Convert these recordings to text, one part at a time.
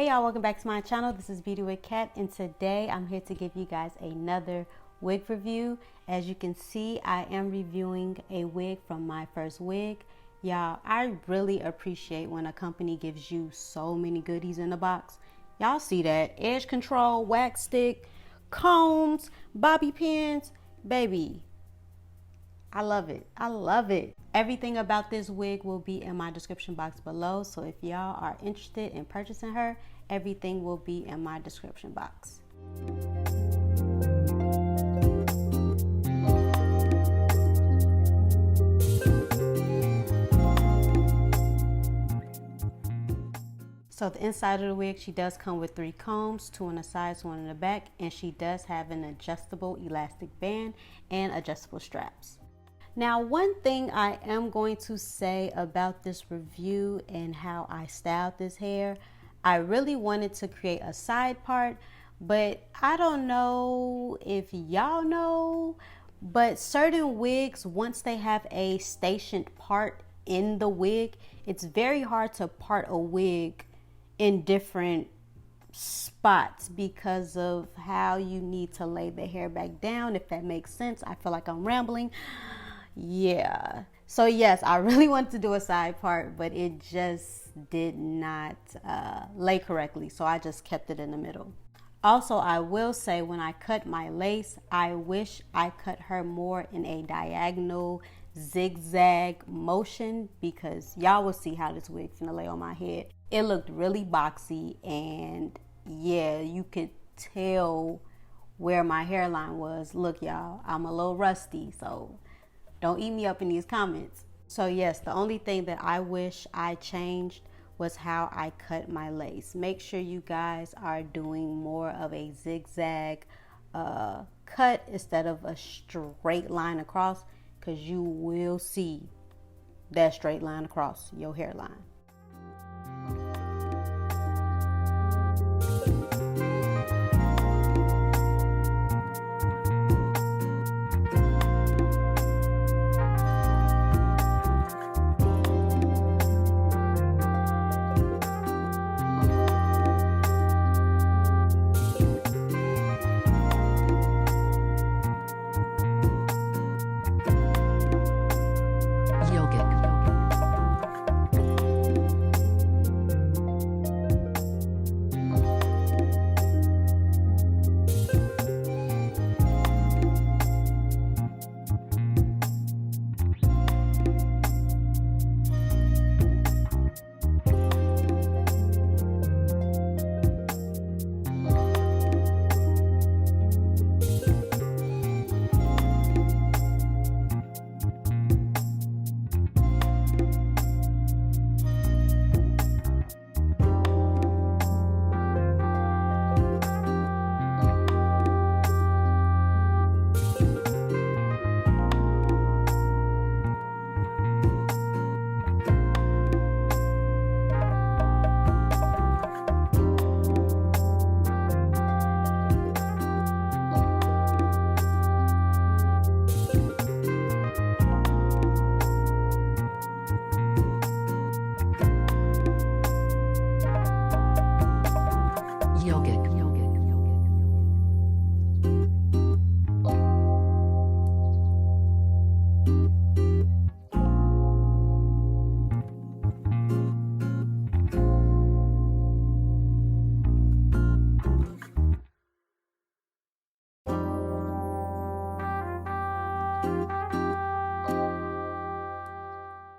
Hey y'all, welcome back to my channel. This is Beautyw.cat, and today I'm here to give you guys another wig review. As you can see, I am reviewing a wig from My First Wig. Y'all, I really appreciate when a company gives you so many goodies in the box. Y'all see that? Edge control, wax stick, combs, bobby pins. Baby, I love it. I love it. Everything about this wig will be in my description box below. So if y'all are interested in purchasing her, everything will be in my description box. So the inside of the wig, she does come with 3 combs, 2 on the sides, 1 in the back, and she does have an adjustable elastic band and adjustable straps. Now, one thing I am going to say about this review and how I styled this hair, I really wanted to create a side part, but I don't know if y'all know, but certain wigs, once they have a stationed part in the wig, it's very hard to part a wig in different spots because of how you need to lay the hair back down, if that makes sense. I feel like I'm rambling. Yeah, so yes, I really wanted to do a side part, but it just did not lay correctly, so I just kept it in the middle. Also, I will say, when I cut my lace, I wish I cut her more in a diagonal zigzag motion, because y'all will see how this wig's gonna lay on my head. It looked really boxy, and yeah, you could tell where my hairline was. Look, y'all, I'm a little rusty, so don't eat me up in these comments. So yes, the only thing that I wish I changed was how I cut my lace. Make sure you guys are doing more of a zigzag cut instead of a straight line across, because you will see that straight line across your hairline.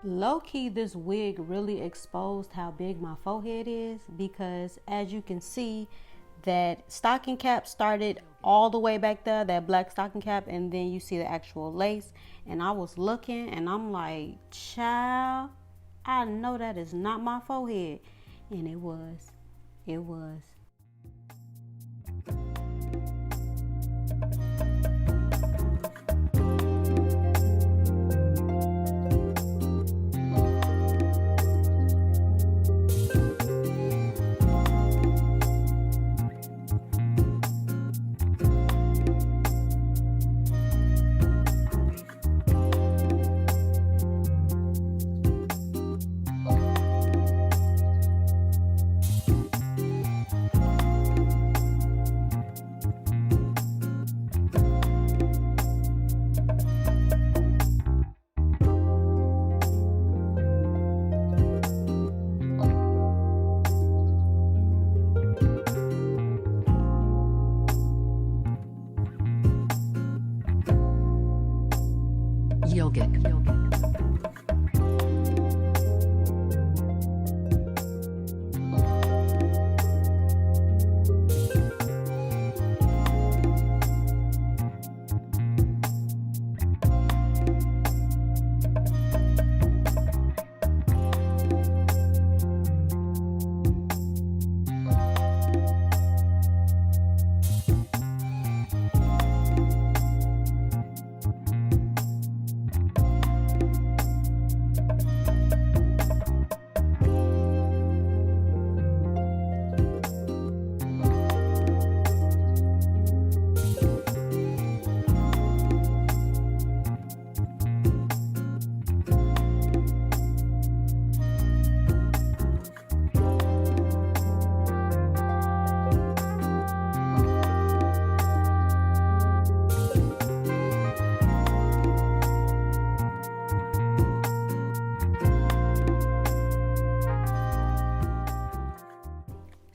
Low-key, this wig really exposed how big my forehead is, because as you can see, that stocking cap started all the way back there, that black stocking cap, and then you see the actual lace. And I was looking and I'm like, child, I know that is not my forehead. And it was. It was.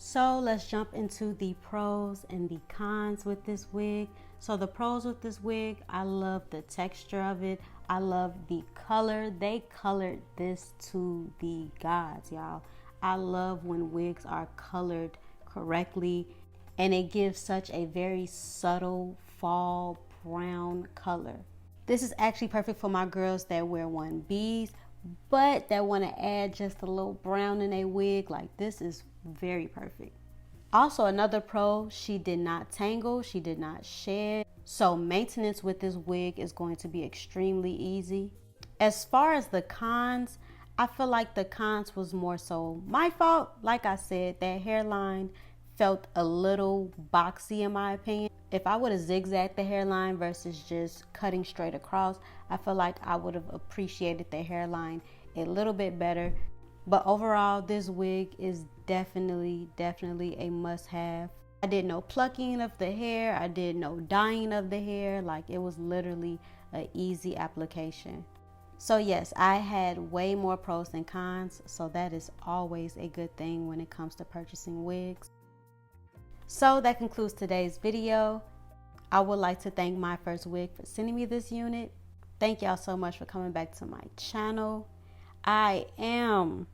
So let's jump into the pros and the cons with this wig. So the pros with this wig, I love the texture of it. I love the color. They colored this to the gods, y'all. I love when wigs are colored correctly, and it gives such a very subtle fall brown color. This is actually perfect for my girls that wear 1Bs, but that want to add just a little brown in a wig. Like, this is very perfect. Also, another pro, she did not tangle, she did not shed, so maintenance with this wig is going to be extremely easy. As far as the cons, I feel like the cons was more so my fault. Like I said, that hairline felt a little boxy in my opinion. If I would have zigzagged the hairline versus just cutting straight across, I feel like I would have appreciated the hairline a little bit better. But overall, this wig is definitely a must-have. I did no plucking of the hair. I did no dyeing of the hair. Like, it was literally an easy application. So yes, I had way more pros than cons. So that is always a good thing when it comes to purchasing wigs. So that concludes today's video. I would like to thank My First Wig for sending me this unit. Thank y'all so much for coming back to my channel. I am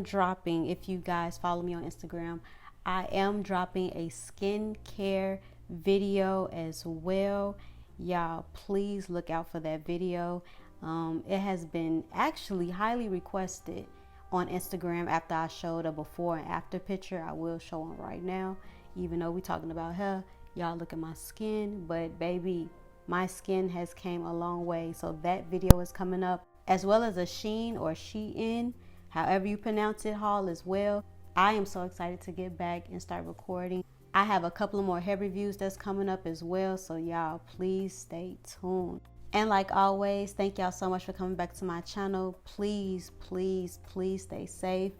dropping, if you guys follow me on Instagram, I am dropping a skincare video as well. Y'all, please look out for that video. It has been actually highly requested on Instagram after I showed a before and after picture. I will show them right now, even though we're talking about hair. Y'all look at my skin, but baby, my skin has came a long way. So that video is coming up, as well as a Shein or Shein, however you pronounce it, haul as well. I am so excited to get back and start recording. I have a couple of more hair reviews that's coming up as well, so y'all please stay tuned. And like always, thank y'all so much for coming back to my channel. Please stay safe.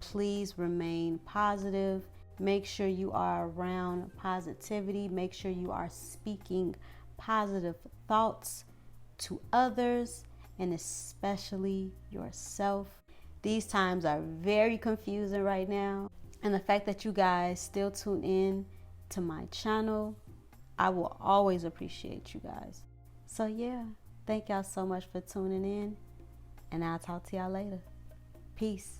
Please remain positive. Make sure you are around positivity. Make sure you are speaking positive thoughts to others, and especially yourself. These times are very confusing right now, and the fact that you guys still tune in to my channel, I will always appreciate you guys. So yeah, thank y'all so much for tuning in, and I'll talk to y'all later. Peace.